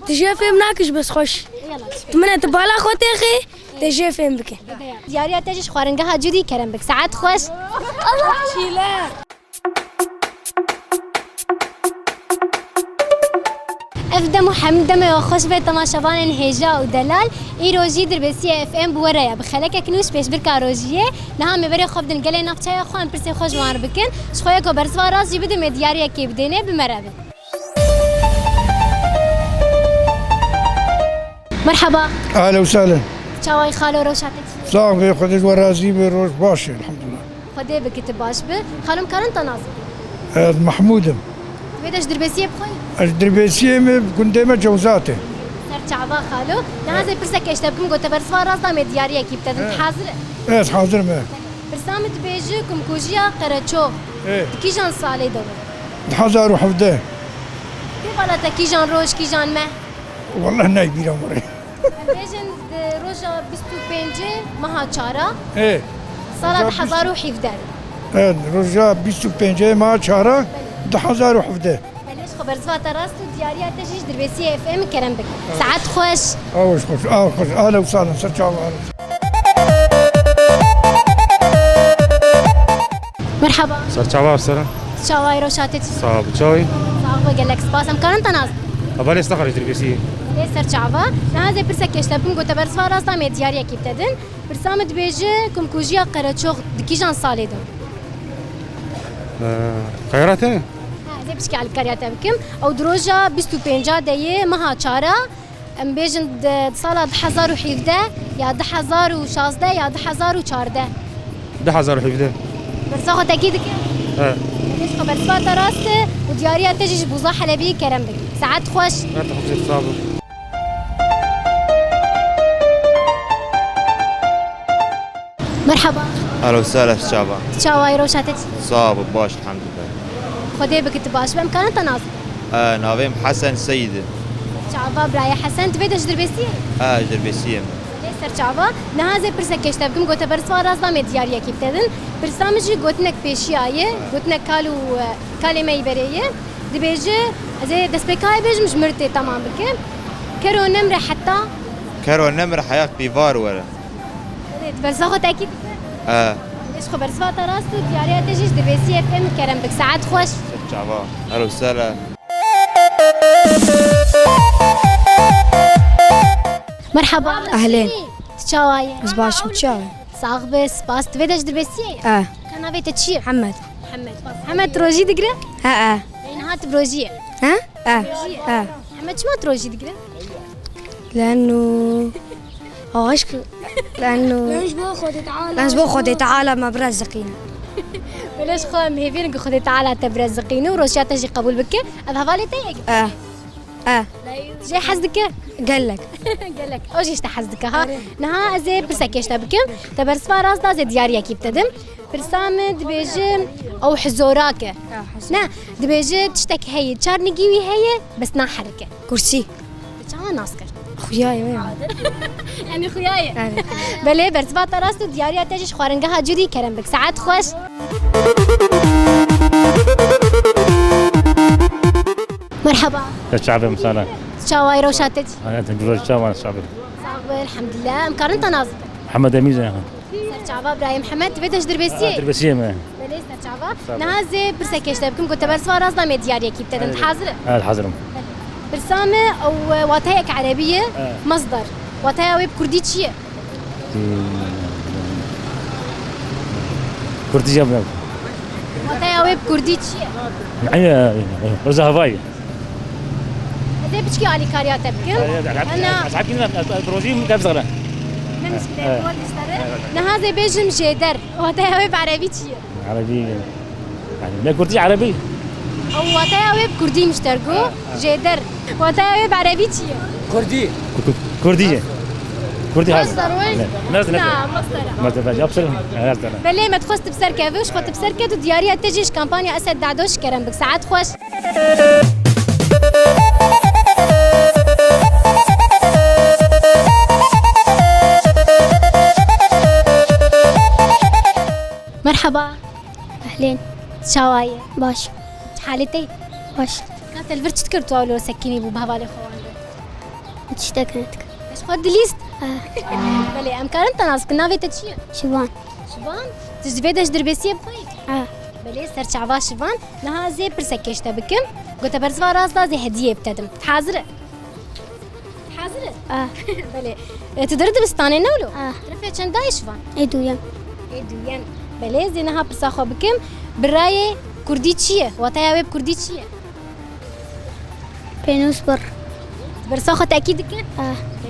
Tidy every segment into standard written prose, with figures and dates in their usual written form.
تجي فيلم ناكش بس خوش تمنى تبالا خوتي اخي تجي فيلم بك دیاریا تجش خوارنگاه جودی کرم بک ساعت خوش الله شيلا افدم وحمدم وخوش به تماشاوان هجا ودلال ایروجی دربسی اف ام بوریا بخلک کنوش پیش برکا روجیه نه هم بری خوب دن گله نفچای خوان پرسی خوش وار بکن شخویا کو برسوا راس جبد مدیاریا کی بدینه بمرابه مرحبا اهلا وسهلا چاوای خالو روشاتك صاحبي خدت ورازي بروش باشي الحمد لله خدي بكتب باش به خالم كارن تناظر محمود بيدش دربسيه بخوي الدربيسية كنت دائما جوزاتي سر چاوا خالو نه زي برسك اشتبكم قلت برسوا راس دام دياريه كي بتدن حاضر ايه حاضر ما برسامت بيجيكم كوجيا قرچو ايه كي جان سالي دو حزار وحفده كي بالata كي جان روش كي جان ما والله نايبين عمري بيجن روجا 25 مها چارا ايه صالة حزار وحفدار ايه رجع 25 ما شهرة حزار وحفده بلش خبر زوات راست دياريه تجيش دربسيه اف ام كرم بك ساعات خوش اوش خوش خوش اهلا وسهلا سرچاو مرحبا سرچاوا سلام چاوای روشاتت صعب چاوي صاحب قال لك سباسم كارن تناظر قبل استخرج دربسي ليه سرچاوا نه زي برسك اشتبكم قلت برسوا راس دام دياريه كي بتدن برسامت بيجي كم كوجيا قرچو كي جان سالي دو خيراته زي بشكي على الكاريات بكم او دروجا 25 ديه مها چارا ام بيجن صاله 1017 يا 1016 يا 1014 10,000 حفده برساخو اكيد اه ليش خبر سبات راست ودياريه تجي بوزا حلبي كرم بك ساعات خوش لا تخبز صابر مرحبا اهلا وسهلا في الشعب چاوای روشاتت صاب باش الحمد لله خدي بك تباش بامكان تناظر نافيم حسن سيد چاوا براي حسن تبيدش دربسيه دربيسية سر چاوا نه زي برسك اشتبكم قلت برسوا راس دام دياريه كي بتدن برسامجي قلتنك بيشيايه قلتنك كالو كلمه يبريه دبيجي زي دسبكاي بيج مش مرتي تمام بك كرو نمره حتى كرو النمر حياة بيفار ولا برساخو تاكيد ليش خبر سوات راس دياريه تجيش دربسيه اف ام كرم بك ساعات خوش الشعب اهلا وسهلا مرحبا اهلين چاواي زباش تشاو صاحب سباس تبيدش دربسيه اه كان ابي تشي محمد محمد تروجي دقره ها يعني هات بروجيه ها اه محمد شو ما تروجي دقره لانه عشق لانه لانه خدي تعالى ما برزقينا بلاش خو مهيفين خدي تعالى تبرزقيني وروشات تجي قبول بك اذهب لي تيك جاي حزدك قال لك قال لك اوجي حزدك ها نها زي برسكيش تبكم تبرس فراس دا زي دياريا كي بتدم برسامد بيجي او حزوراك نا دبيجي تشتك هي تشارنيجي هي بس نا حركه كرسي تشا ناسكر خوياي وين يعني خوياي بلي برس فراس دياريا تجيش خوارنجها جودي كرم بك ساعات خوش مرحبا الشعب مسانا شاواي روشاتك انا تجربه الشعب الشعب صاحب الحمد لله مكارن تناظر محمد اميزه سر شعبا براي محمد تبيدش دربسيه دربسيه ما بلي سر شعبا نهازي برسكيش تبكم كنت برس فراس دام دياريا كي بتدن حاضر الحضرم برسامه او واتايك عربيه مصدر واتايا ويب كردي تشي كردي جابنا واتايا ويب كردي تشي معي رزا هواي زي بتشكي على كاريات تبكم انا عارفين البروجي كيف صغيره ما مشكله هو نهازي بيجم جدر واتايا ويب عربي تشي عربي يعني لا كردي عربي او واتايا ويب كردي مشتركو جدر واتايا ويب عربي تشي كردي كردي مصدر وين؟ نعم مصدر ابصر بلي ما تخص تبصر كيفش خد تبصر كده دياريا تجيش كامبانيا اسد دعدوش كرم بك ساعات خوش مرحبا أهلين شوايه باش حالتي باش كانت الفرش تذكرتوا لو سكيني بو بهوالي خوان وتشتكنتك ايش خد ليست بلي امكان انت ناس كنا في تشي شبان شبان تجديدش دربسيه بخير بلي سر شعبا شبان نها زي برسكشتا بكم قلت برزوا راس زي هديه بتدم حاضر حاضر بلي تدرد بستاني نولو رفيع چندای شبان ادويا دویان بله زینها پرساخو بکم برای کردی چیه؟ واتای ویب کردی چیه؟ بينوس بر برساخو تأکید کن؟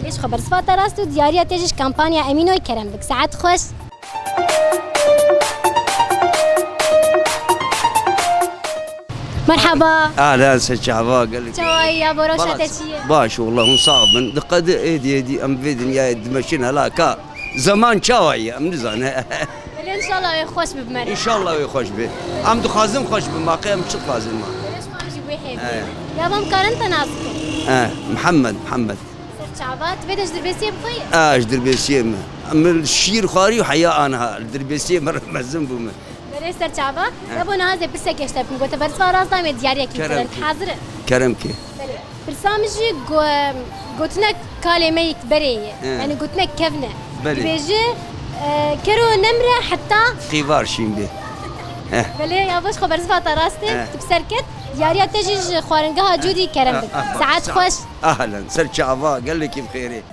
بلیش خبر صفات راست و دیاری تجش کمپانیا امینوی کرم بک ساعت خوش مرحبا اهلا سجعبا قال لك شوي يا بروشة تشيه باش والله صعب من دقد ايدي ام في دنيا دمشينا لا كا زمان شاوية من زمان بله ان شاء الله يخوش بمرة ان شاء الله يخش به ام دخازم خوش بما قيم شو خازم ما بلاش ما نجيب ويحيد يا بام كارنت ناسك محمد شعبات بدش دربسيه بخير اش دربيسيم من الشير خاري وحياة انا الدربيسيم مره مزم بوم بله سر شعبا يبون هذا برسك يشتبكم قلت برسوا راس دايم دياري كي كرنت حاضر كرمكي بله برسامجي قلتنا كلمة بريه يعني قلتنا كفنا بيجي كرو نمرة حتى خيبار شين به بله يا باش خبر زفات راستي تبسركت دياري تجي خوارنقها جودي كرم بك ساعات خوش اهلا سر شعبا قال لك بخيري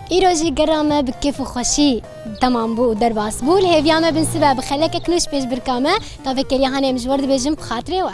ایروزی گرامه بکیف و خوشی تمام بو درباس بول هیویامه بنسبه بخلک کنوش پیش برکامه تا فکری هنم جورد بجم بخاطره و